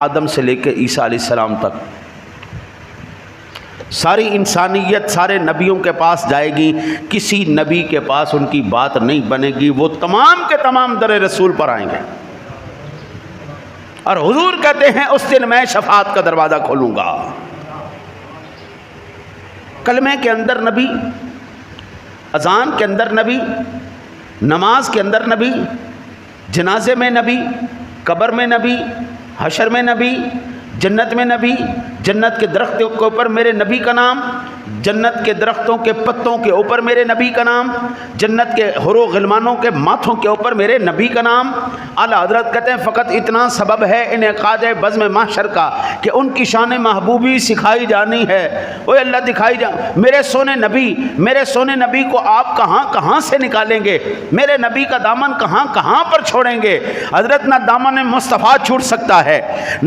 آدم سے لے کے عیسیٰ علیہ السلام تک ساری انسانیت سارے نبیوں کے پاس جائے گی، کسی نبی کے پاس ان کی بات نہیں بنے گی، وہ تمام کے تمام در رسول پر آئیں گے۔ اور حضور کہتے ہیں اس دن میں شفاعت کا دروازہ کھولوں گا۔ کلمے کے اندر نبی، اذان کے اندر نبی، نماز کے اندر نبی، جنازے میں نبی، قبر میں نبی، حشر میں نبی، جنت میں نبی، جنت کے درختوں کے اوپر میرے نبی کا نام، جنت کے درختوں کے پتوں کے اوپر میرے نبی کا نام، جنت کے حور و غلمانوں کے ماتھوں کے اوپر میرے نبی کا نام۔ اعلیٰ حضرت کہتے ہیں فقط اتنا سبب ہے انعقاد بزم محشر کا کہ ان کی شان محبوبی سکھائی جانی ہے۔ اوہ اللہ دکھائی میرے سونے نبی کو آپ کہاں کہاں سے نکالیں گے، میرے نبی کا دامن کہاں کہاں پر چھوڑیں گے۔ حضرت نہ دامن مصطفیٰ چھوٹ سکتا ہے، نہ